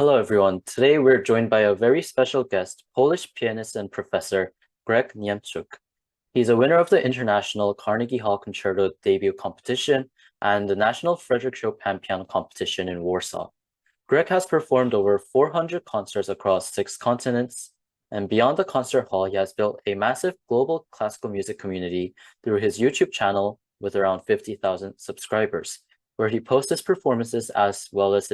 Hello, everyone. Today we're joined by a very special guest, Polish pianist and professor Grzegorz Niemczuk. He's a winner of the International Carnegie Hall Concerto Debut Competition and the National Frederick Chopin Piano Competition in Warsaw. Greg has performed over 400 concerts across 6 continents, and beyond the concert hall, he has built a massive global classical music community through his YouTube channel with around 50,000 subscribers, where he posts his performances as well as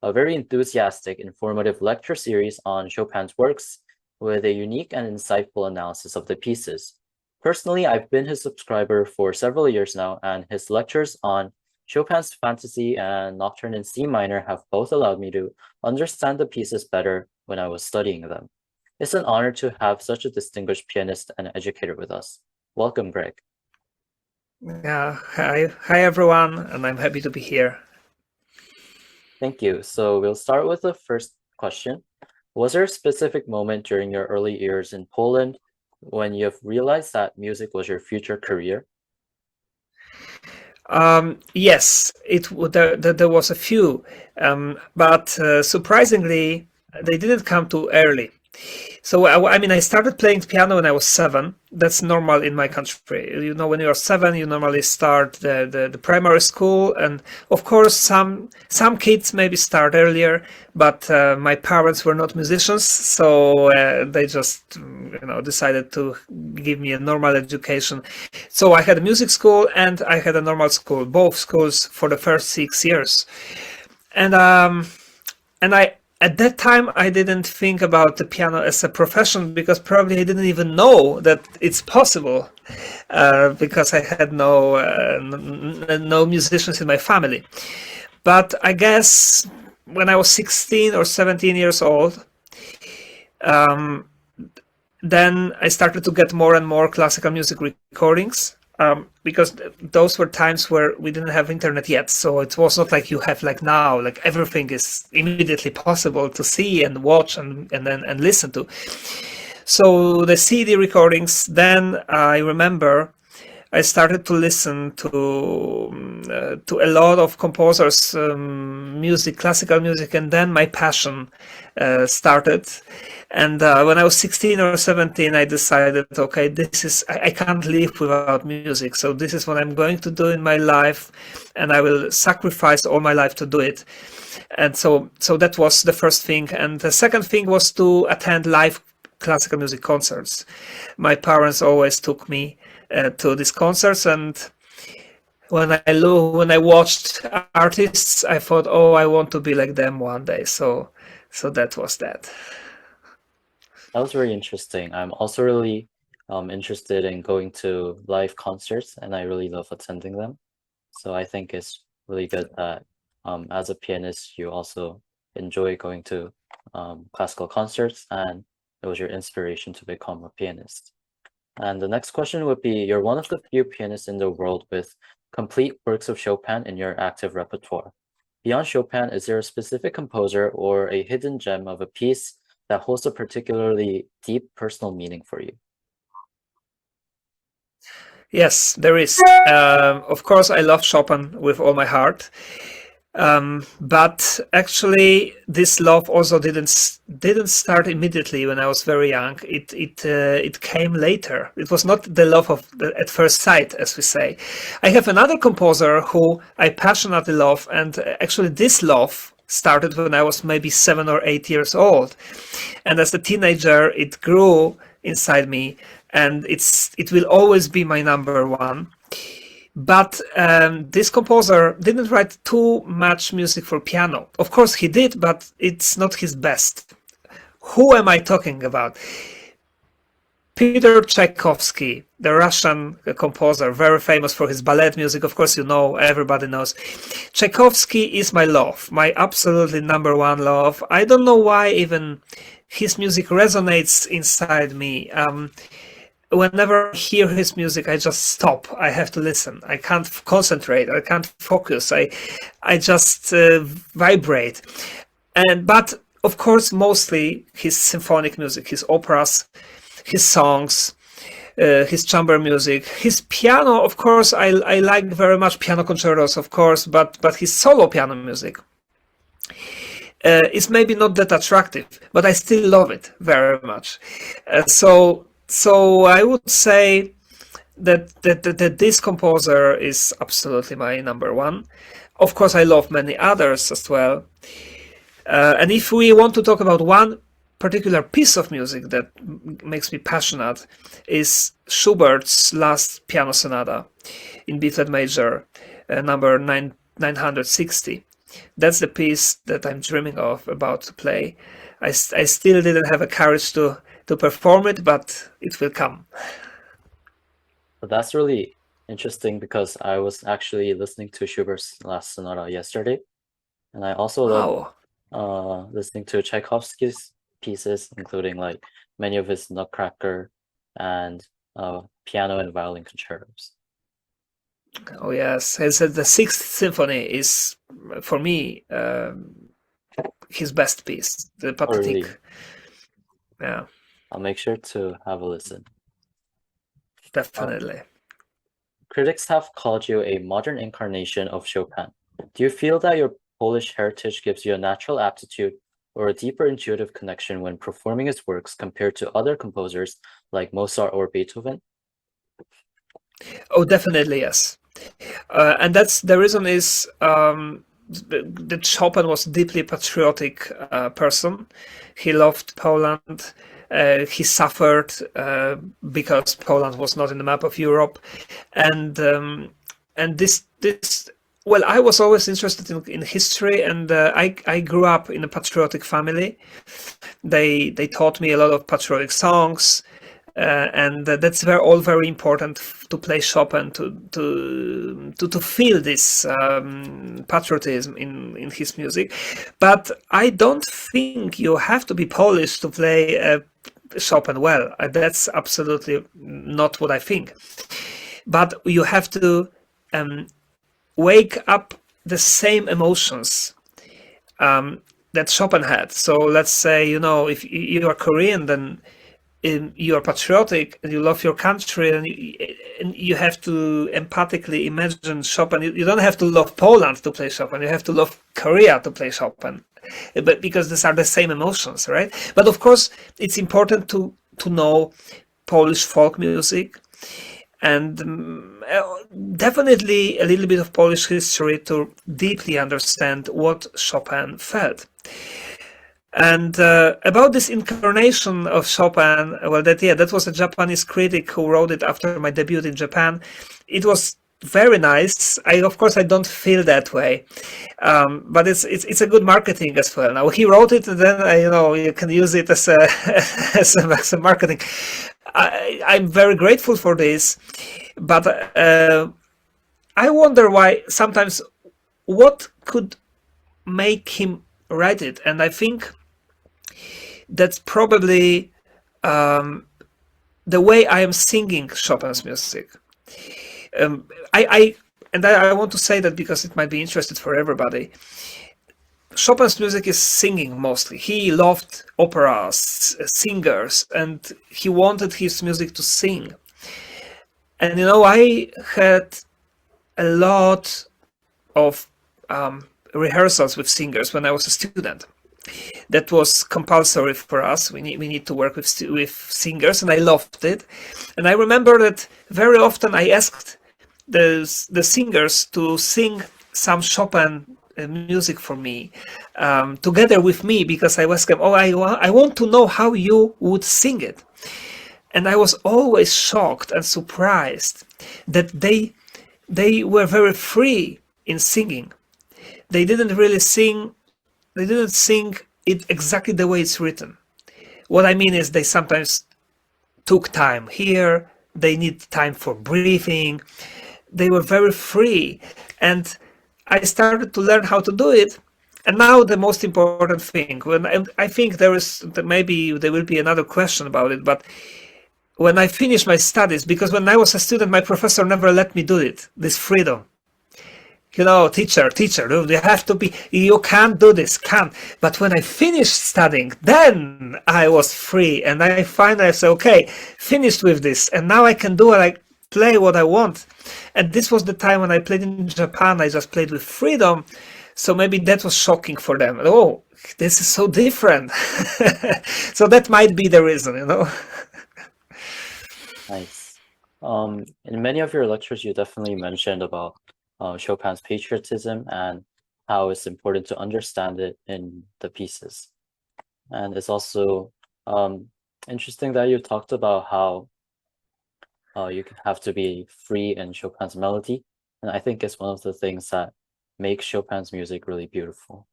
a very enthusiastic, informative lecture series on Chopin's works with a unique and insightful analysis of the pieces. Personally, I've been his subscriber for several years now, and his lectures on Chopin's Fantasy and Nocturne in C minor have both allowed me to understand the pieces better when I was studying them. It's an honor to have such a distinguished pianist and educator with us. Welcome, Greg. Yeah, hi everyone, and I'm happy to be here. Thank you. So we'll start with the first question. Was there a specific moment during your early years in Poland when you've realized that music was your future career? Yes, there was a few, but surprisingly, they didn't come too early. So I started playing piano when I was 7. That's normal in my country. You know, when you are 7, you normally start the primary school, and of course some kids maybe start earlier. But my parents were not musicians, so they just decided to give me a normal education. So I had a music school and I had a normal school, both schools for the first 6 years, and I. At that time, I didn't think about the piano as a profession because probably I didn't even know that it's possible because I had no musicians in my family. But I guess when I was 16 or 17 years old, then I started to get more and more classical music recordings. Because those were times where we didn't have internet yet, so it was not like you have like now, like everything is immediately possible to see and watch and listen to. So the CD recordings, then I remember I started to listen to a lot of composers' music, classical music, and then my passion started. And when I was 16 or 17, I decided, okay, I can't live without music. So this is what I'm going to do in my life, and I will sacrifice all my life to do it. And so that was the first thing. And the second thing was to attend live classical music concerts. My parents always took me to these concerts, and when I watched artists, I thought, oh, I want to be like them one day. So that was that. That was very interesting. I'm also really interested in going to live concerts, and I really love attending them. So I think it's really good that as a pianist, you also enjoy going to classical concerts, and it was your inspiration to become a pianist. And the next question would be, you're one of the few pianists in the world with complete works of Chopin in your active repertoire. Beyond Chopin, is there a specific composer or a hidden gem of a piece that holds a particularly deep personal meaning for you? Yes, there is. Of course, I love Chopin with all my heart. But actually, this love also didn't start immediately when I was very young. It came later. It was not the love at first sight, as we say. I have another composer who I passionately love, and actually this love started when I was maybe 7 or 8 years old, and as a teenager, it grew inside me, and it will always be my number one. But this composer didn't write too much music for piano. Of course he did, but it's not his best. Who am I talking about? Peter Tchaikovsky, the Russian composer, very famous for his ballet music. Of course, everybody knows. Tchaikovsky is my love, my absolutely number one love. I don't know why even his music resonates inside me. Whenever I hear his music, I just stop. I have to listen. I can't concentrate. I can't focus. I just vibrate. But of course, mostly his symphonic music, his operas, his songs, his chamber music, his piano. Of course, I like very much piano concertos, of course, but his solo piano music. it's maybe not that attractive, but I still love it very much. So I would say that this composer is absolutely my number one. Of course, I love many others as well. And if we want to talk about one particular piece of music that makes me passionate, is Schubert's last piano sonata in B flat major, number 960. That's the piece that I'm dreaming of about to play. I still didn't have a courage to perform it, but it will come. But that's really interesting because I was actually listening to Schubert's last sonata yesterday, and I also love listening to Tchaikovsky's pieces, including like many of his Nutcracker and piano and violin concertos. Oh yes, I said the Sixth Symphony is, for me, his best piece. The Pathétique. Really? Yeah. I'll make sure to have a listen. Definitely. Critics have called you a modern incarnation of Chopin. Do you feel that your Polish heritage gives you a natural aptitude or a deeper intuitive connection when performing his works compared to other composers like Mozart or Beethoven? Oh, definitely, yes. And that's the reason is that Chopin was a deeply patriotic person. He loved Poland. He suffered because Poland was not in the map of Europe, and this. Well, I was always interested in history, and I grew up in a patriotic family. They taught me a lot of patriotic songs, and that's all very important to play Chopin to feel this patriotism in his music. But I don't think you have to be Polish to play Chopin well. That's absolutely not what I think. But you have to wake up the same emotions that Chopin had. So let's say, if you are Korean, then you are patriotic and you love your country, and you have to empathically imagine Chopin. You don't have to love Poland to play Chopin. You have to love Korea to play Chopin, but because these are the same emotions, right? But of course, it's important to know Polish folk music, and definitely a little bit of Polish history to deeply understand what Chopin felt. And about this incarnation of Chopin, well, that was a Japanese critic who wrote it after my debut in Japan. It was very nice. Of course, I don't feel that way, but it's a good marketing as well. Now he wrote it, and then you can use it as a marketing. I'm very grateful for this, but I wonder why sometimes what could make him write it, and I think that's probably the way I am singing Chopin's music. I want to say that because it might be interesting for everybody. Chopin's music is singing mostly. He loved operas, singers, and he wanted his music to sing. And I had a lot of rehearsals with singers when I was a student. That was compulsory for us. We need to work with singers, and I loved it. And I remember that very often I asked the singers to sing some Chopin music for me, together with me, because I was them, I want to know how you would sing it. And I was always shocked and surprised that they were very free in singing. They didn't really sing. They didn't sing it exactly the way it's written. What I mean is they sometimes took time here. They need time for breathing. They were very free. And I started to learn how to do it. And now the most important thing, I think maybe there will be another question about it, but when I finished my studies, because when I was a student, my professor never let me do it, this freedom. Teacher, you can't do this, can't. But when I finished studying, then I was free. And I finally said, okay, finished with this. And now I can play what I want. And this was the time when I played in Japan, I just played with freedom. So maybe that was shocking for them. Oh, like, this is so different. So that might be the reason, you know. Nice. In many of your lectures, you definitely mentioned about Chopin's patriotism and how it's important to understand it in the pieces. And it's also interesting that you talked about how you have to be free in Chopin's melody. And I think it's one of the things that makes Chopin's music really beautiful.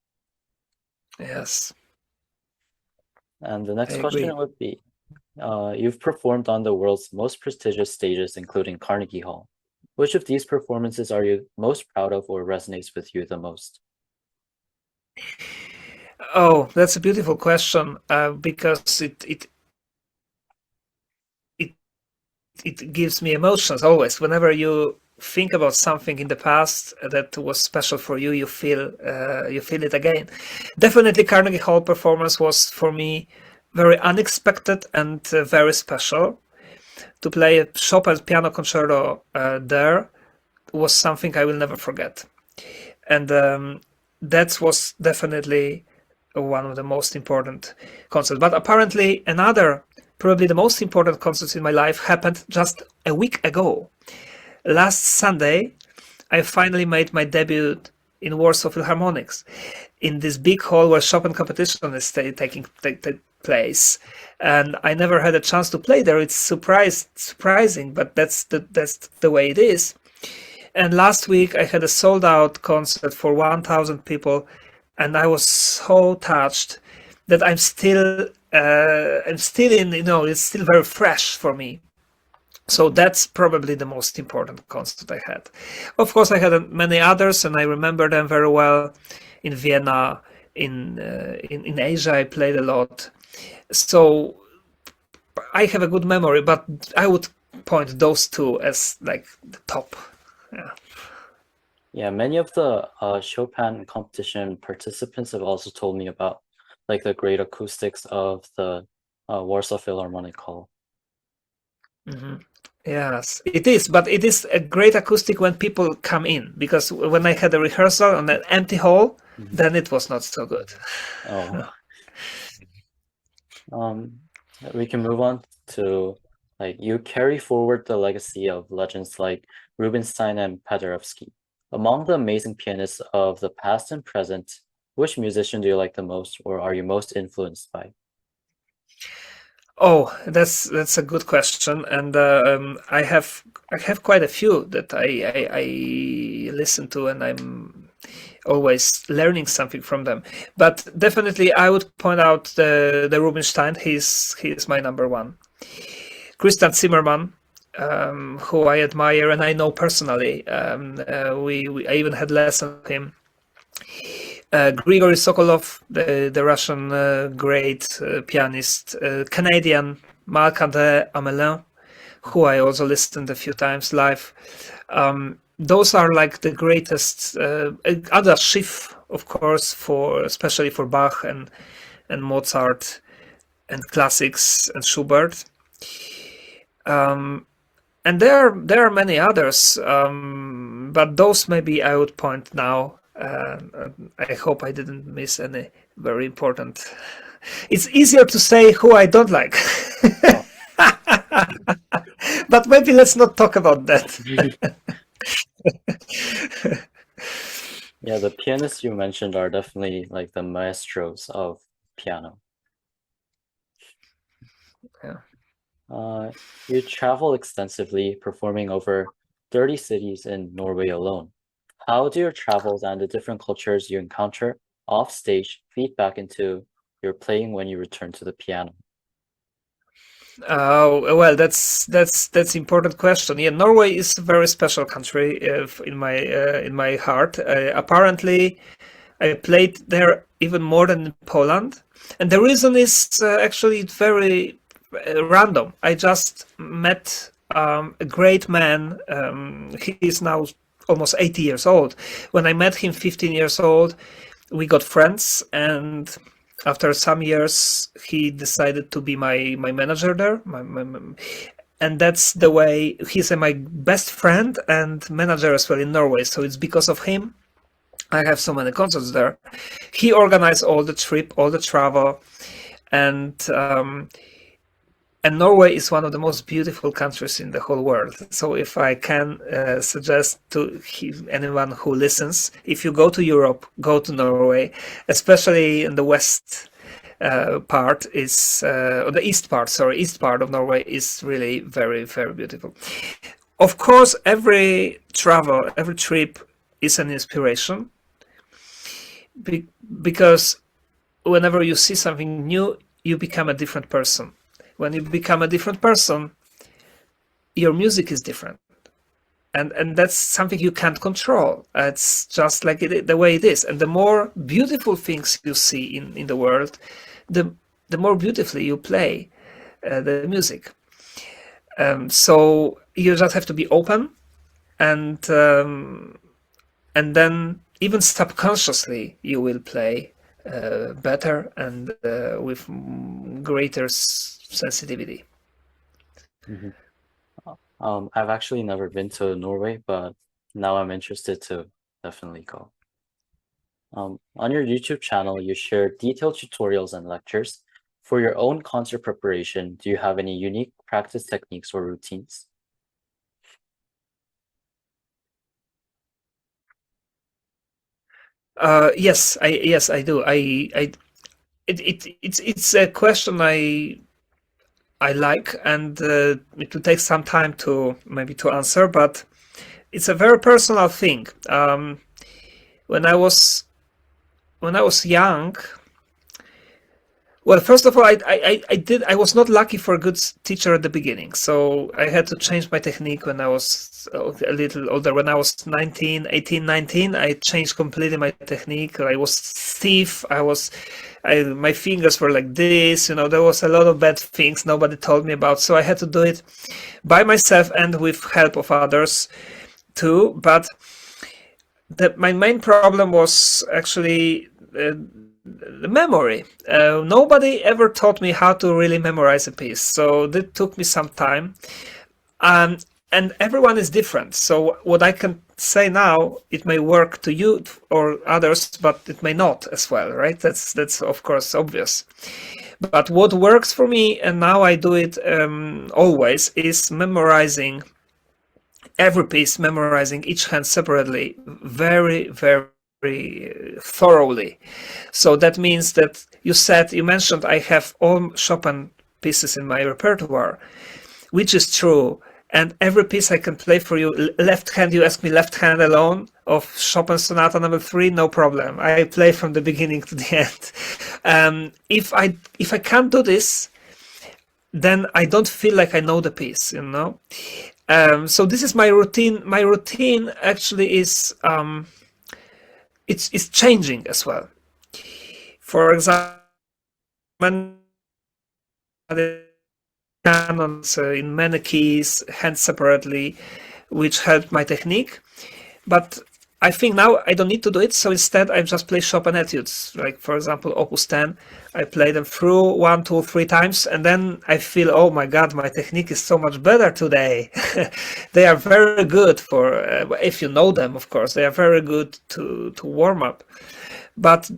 Yes. And the next I question agree. would be, you've performed on the world's most prestigious stages, including Carnegie Hall. Which of these performances are you most proud of or resonates with you the most? Oh, that's a beautiful question, because it gives me emotions always. Whenever you think about something in the past that was special for you, you feel it again. Definitely, Carnegie Hall performance was for me very unexpected and very special. To play a Chopin piano concerto there was something I will never forget, and that was definitely one of the most important concerts. But apparently, another, probably the most important concerts in my life happened just a week ago. Last Sunday, I finally made my debut in Warsaw Philharmonics, in this big hall where Chopin competition is taking place. And I never had a chance to play there. It's surprising, but that's the way it is. And last week I had a sold out concert for 1,000 people, and I was so touched that I'm still in, it's still very fresh for me. So that's probably the most important concert I had. Of course, I had many others, and I remember them very well. In Vienna, in Asia, I played a lot. So I have a good memory, but I would point those two as like the top. Yeah. Yeah, many of the Chopin competition participants have also told me about like the great acoustics of the Warsaw Philharmonic Hall. Yes, it is, but it is a great acoustic when people come in, because when I had a rehearsal on an empty hall, then it was not so good. Oh. We can move on to, like, you carry forward the legacy of legends like Rubinstein and Paderewski. Among the amazing pianists of the past and present, which musician do you like the most, or are you most influenced by? Oh, that's a good question, and I have quite a few that I listen to, and I'm always learning something from them. But definitely, I would point out the Rubinstein. He's my number one. Christian Zimmermann, who I admire and I know personally. I even had lessons with him. Grigory Sokolov, the Russian great pianist, Canadian Marc-André Amelin, who I also listened a few times live. Those are like the greatest. Other Schiff, of course, especially for Bach and Mozart and classics and Schubert. And there are many others, but those maybe I would point now. I hope I didn't miss any very important. It's easier to say who I don't like. But maybe let's not talk about that. Yeah, the pianists you mentioned are definitely like the maestros of piano. Yeah. You travel extensively, performing over 30 cities in Norway alone. How do your travels and the different cultures you encounter off stage feed back into your playing when you return to the piano? Oh well, that's important question. Yeah, Norway is a very special country in my heart. Apparently, I played there even more than in Poland, and the reason is actually very random. I just met a great man. He is now almost 80 years old. When I met him 15 years old, we got friends, and after some years he decided to be my manager there, and that's the way. He's my best friend and manager as well in Norway, so it's because of him I have so many concerts there. He organized all the trip, all the travel, and Norway is one of the most beautiful countries in the whole world. So if I can suggest to anyone who listens, if you go to Europe, go to Norway, especially in the west part is, or the east part of Norway is really very, very beautiful. Of course, every travel, every trip is an inspiration, because whenever you see something new, you become a different person. When you become a different person, your music is different. And that's something you can't control. It's just like the way it is. And the more beautiful things you see in the world, the more beautifully you play the music. So you just have to be open, and then even subconsciously you will play better and with greater sensitivity. Mhm. I've actually never been to Norway, but now I'm interested to definitely go. On your YouTube channel, you share detailed tutorials and lectures. For your own concert preparation, do you have any unique practice techniques or routines? Yes, I do. It's a question I like, and it will take some time to maybe to answer, but it's a very personal thing. When I was young, well, first of all, I was not lucky for a good teacher at the beginning, so I had to change my technique when I was a little older. When I was 18, 19, I changed completely my technique. I was stiff. My fingers were like this. There was a lot of bad things nobody told me about, so I had to do it by myself and with help of others too. But my main problem was actually the memory. Nobody ever taught me how to really memorize a piece, so that took me some time. And everyone is different. So what I can say now, it may work to you or others, but it may not as well, right? That's of course obvious. But what works for me, and now I do it always, is memorizing every piece, memorizing each hand separately, very, very thoroughly. So that means that you mentioned I have all Chopin pieces in my repertoire, which is true. And every piece I can play for you. Left hand, you ask me left hand alone of Chopin Sonata No. 3, no problem. I play from the beginning to the end. If I can't do this, then I don't feel like I know the piece, So this is my routine. My routine actually is it's changing as well. For example, canons in many keys, hands separately, which helped my technique. But I think now I don't need to do it, so instead I just play Chopin etudes. Like, for example, Opus 10, I play them through 1, 2, 3 times, and then I feel, oh my God, my technique is so much better today. They are very good for, if you know them, of course, they are very good to warm up. But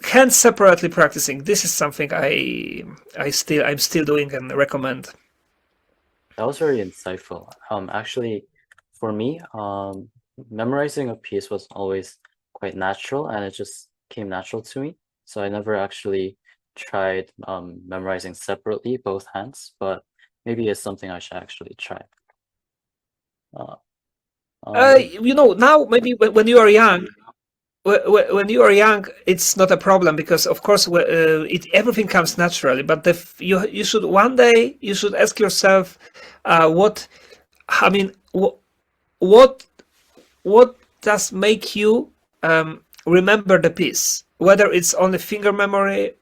hands separately practicing, this is something I'm still doing and recommend. That was very insightful. Actually, for me, memorizing a piece was always quite natural, and it just came natural to me. So I never actually tried memorizing separately both hands, but maybe it's something I should actually try. Now maybe when you are young, when you are young, it's not a problem, because of course everything comes naturally. But you should one day you should ask yourself, what does make you remember the piece? Whether it's only finger memory,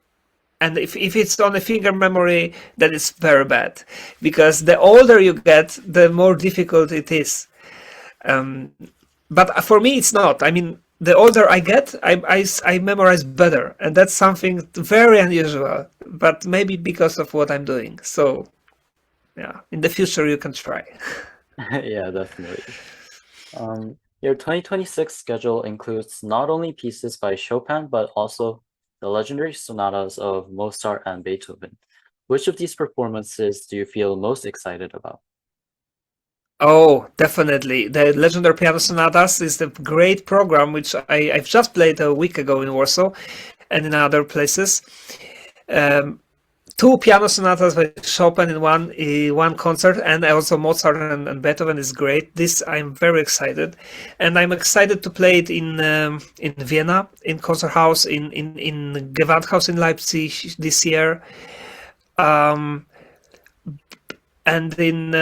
and if it's only finger memory, that is very bad, because the older you get, the more difficult it is. But for me, it's not. I mean, the older I get, I memorize better, and that's something very unusual. But maybe because of what I'm doing. So, yeah, in the future you can try. Yeah, definitely. Your 2026 schedule includes not only pieces by Chopin, but also the legendary sonatas of Mozart and Beethoven. Which of these performances do you feel most excited about? Oh, definitely. The Legendary Piano Sonatas is the great program which I've just played a week ago in Warsaw and in other places. Two piano sonatas by Chopin in one concert, and also Mozart and Beethoven is great. This I'm very excited, and I'm excited to play it in Vienna, in concert house, in Gewandhaus in Leipzig this year. And in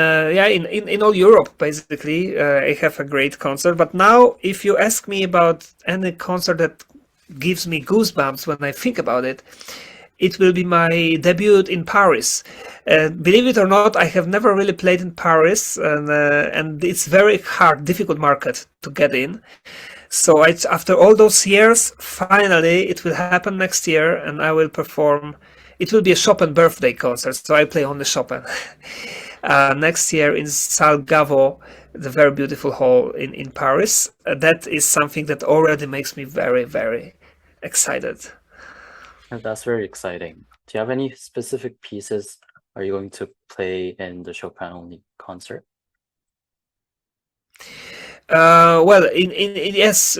all Europe, basically, I have a great concert. But now, if you ask me about any concert that gives me goosebumps when I think about it, it will be my debut in Paris. Believe it or not, I have never really played in Paris, and it's very hard, difficult market to get in. So after all those years, finally, it will happen next year, and I will perform. It will be a Chopin birthday concert, so I play only Chopin. Next year in Salle Gaveau, the very beautiful hall in Paris. That is something that already makes me very, very excited. That's very exciting. Do you have any specific pieces are you going to play in the Chopin only concert? Well, yes,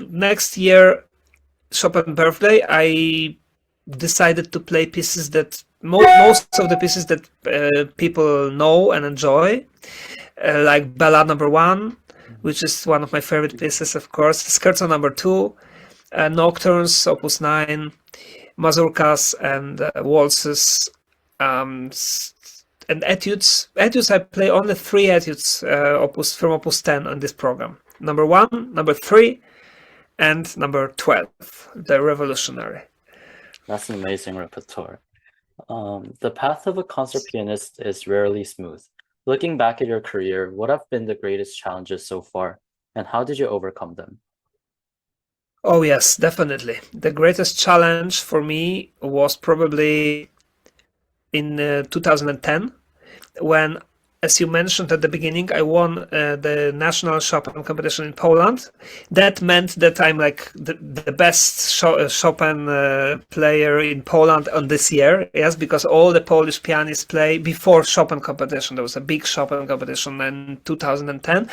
next year Chopin birthday, I decided to play pieces that most of the pieces that people know and enjoy, like Ballade Number 1, which is one of my favorite pieces, of course, Scherzo Number 2, Nocturnes, Opus 9, mazurkas and waltzes, and etudes. Etudes, I play only 3 etudes from Opus 10 on this program. Number 1, number 3, and number 12, the Revolutionary. That's an amazing repertoire. The path of a concert pianist is rarely smooth. Looking back at your career, what have been the greatest challenges so far, and how did you overcome them? Oh yes, definitely. The greatest challenge for me was probably in 2010, when, as you mentioned at the beginning, I won the national Chopin competition in Poland. That meant that I'm like the best Chopin player in Poland on this year. Yes, because all the Polish pianists play before Chopin competition. There was a big Chopin competition in 2010,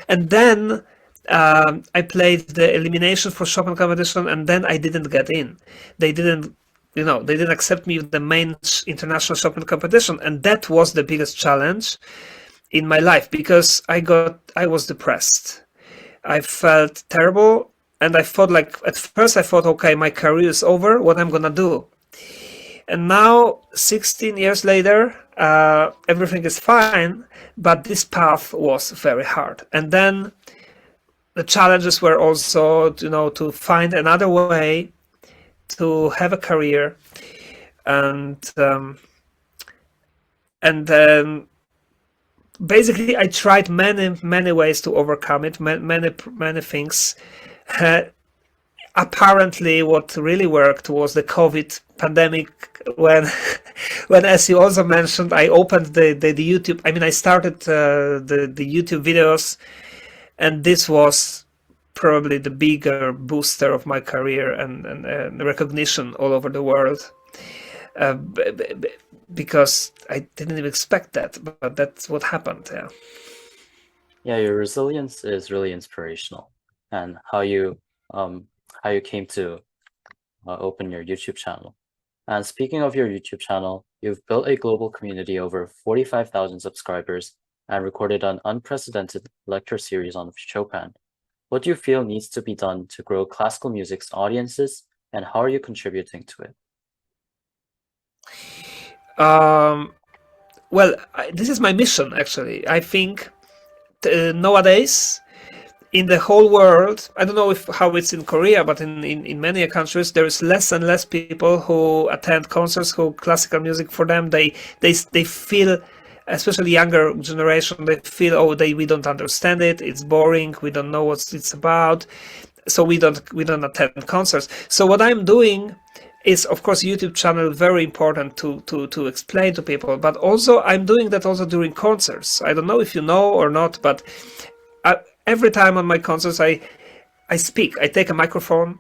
and then I played the elimination for Chopin competition, and then I didn't get in. They didn't accept me with the main international Chopin competition, and that was the biggest challenge in my life, because I was depressed. I felt terrible, and I thought, like, at first I thought, okay, my career is over, what I'm gonna do? And now, 16 years later, everything is fine, but this path was very hard. And then the challenges were also, to find another way to have a career, and basically I tried many ways to overcome it, many things. Apparently, what really worked was the COVID pandemic, when as you also mentioned, I opened the YouTube. I mean, I started the YouTube videos, and this was probably the bigger booster of my career and recognition all over the world, because I didn't even expect that, but that's what happened. Yeah, your resilience is really inspirational, and how you came to open your YouTube channel. And speaking of your YouTube channel, you've built a global community over 45,000 subscribers and recorded an unprecedented lecture series on Chopin. What do you feel needs to be done to grow classical music's audiences, and how are you contributing to it? Well, this is my mission, actually. I think nowadays, in the whole world, I don't know how it's in Korea, but in many countries, there is less and less people who attend concerts, who classical music for them, they feel, especially younger generation, they feel, we don't understand it, it's boring, we don't know what it's about, so we don't attend concerts. So what I'm doing is, of course, YouTube channel very important to explain to people, but also I'm doing that also during concerts. I don't know if you know or not, but every time on my concerts, I speak. I take a microphone,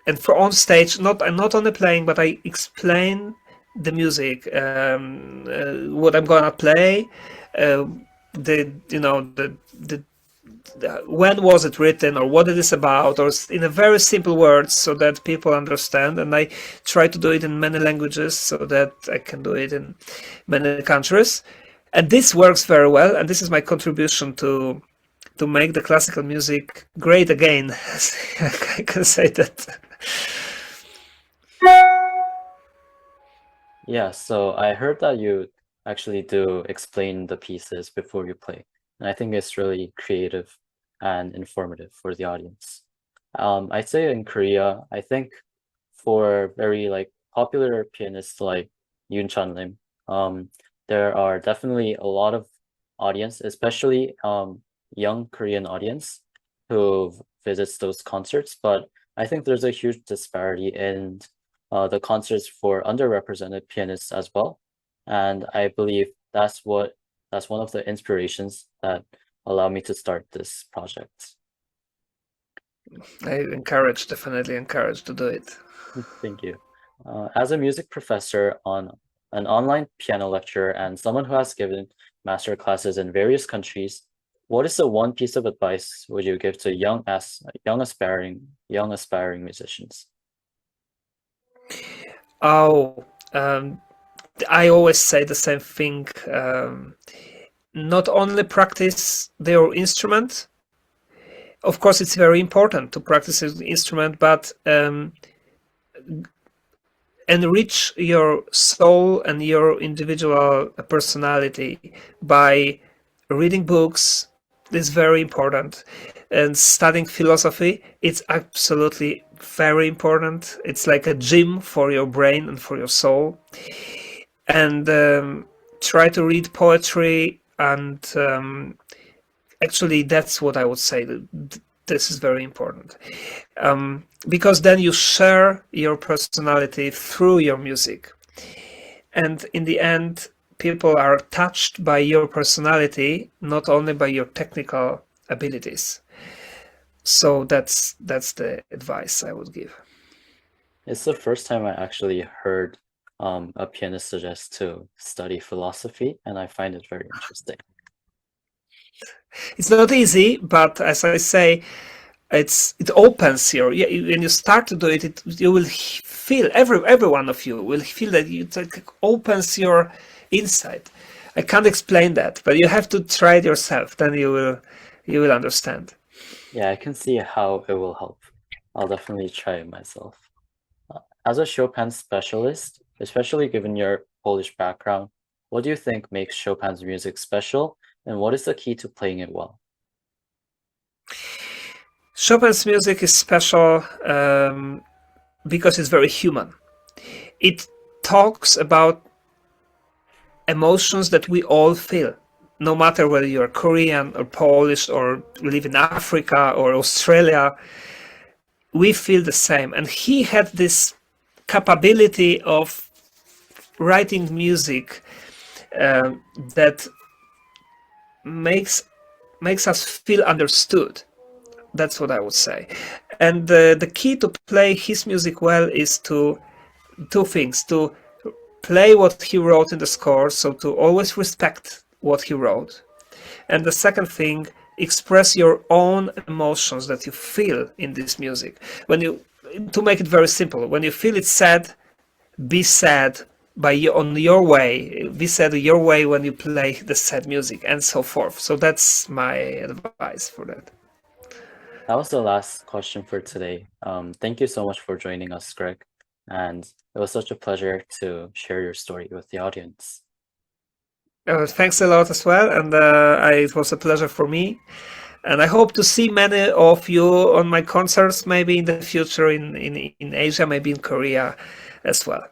and for on stage, I'm not only playing, but I explain the music, what I'm gonna play, the when was it written, or what it is about, or in a very simple words, so that people understand. And I try to do it in many languages, so that I can do it in many countries. And this works very well. And this is my contribution to make the classical music great again. I can say that. Yeah, so I heard that you actually do explain the pieces before you play, and I think it's really creative and informative for the audience. I'd say in Korea, I think for very like popular pianists like Yoon Lim, there are definitely a lot of audience, especially young Korean audience who visits those concerts, but I think there's a huge disparity in the concerts for underrepresented pianists as well. And I believe that's one of the inspirations that allowed me to start this project. I definitely encourage to do it. Thank you. As a music professor, on an online piano lecturer, and someone who has given master classes in various countries, what is the one piece of advice would you give to young aspiring musicians? Oh, I always say the same thing. Not only practice their instrument. Of course, it's very important to practice the instrument, but enrich your soul and your individual personality by reading books. It's very important. And studying philosophy, it's absolutely very important. It's like a gym for your brain and for your soul. And try to read poetry, and actually that's what I would say. This is very important, because then you share your personality through your music, and in the end people are touched by your personality, not only by your technical abilities. So that's the advice I would give. It's the first time I actually heard a pianist suggest to study philosophy, and I find it very interesting. It's not easy, but as I say, it opens your, when you start to do it, you will feel, every one of you will feel that it opens your insight. I can't explain that, but you have to try it yourself, then you will understand. Yeah, I can see how it will help. I'll definitely try it myself. As a Chopin specialist, especially given your Polish background, what do you think makes Chopin's music special, and what is the key to playing it well? Chopin's music is special because it's very human. It talks about emotions that we all feel, no matter whether you're Korean or Polish or live in Africa or Australia. We feel the same. And he had this capability of writing music that makes us feel understood. That's what I would say. And the key to play his music well is two things: to play what he wrote in the score, so to always respect what he wrote. And the second thing, express your own emotions that you feel in this music. To make it very simple, when you feel it sad, be sad on your way. Be sad your way when you play the sad music, and so forth. So that's my advice for that. That was the last question for today. Thank you so much for joining us, Greg. And it was such a pleasure to share your story with the audience. Thanks a lot as well. And it was a pleasure for me. And I hope to see many of you on my concerts, maybe in the future in Asia, maybe in Korea as well.